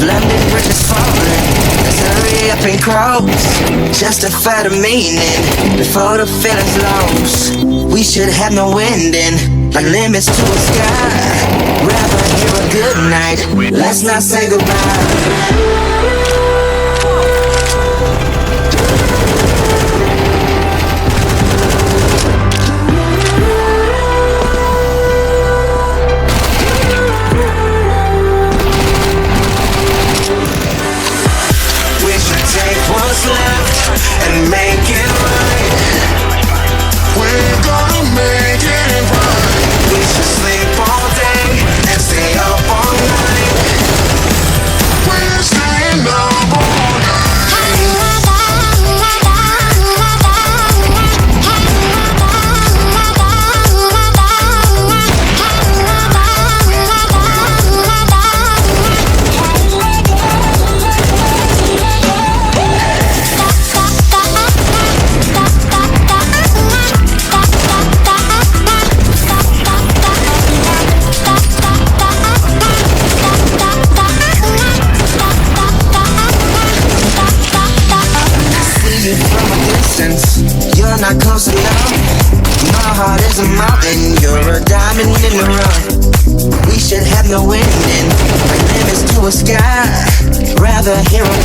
London Bridge is falling. Let's hurry up and cross, justify the meaning before the feeling's lost. We should have no ending, like limits to a sky. Rather hear a good night, let's not say goodbye. What's left and make it right. We're gonna make it right. We should sleep all day and stay up all night. We're staying up all night. You're not close enough. My heart is a mountain, you're a diamond in the rough. We should have no ending, like limits to a sky. Rather hear a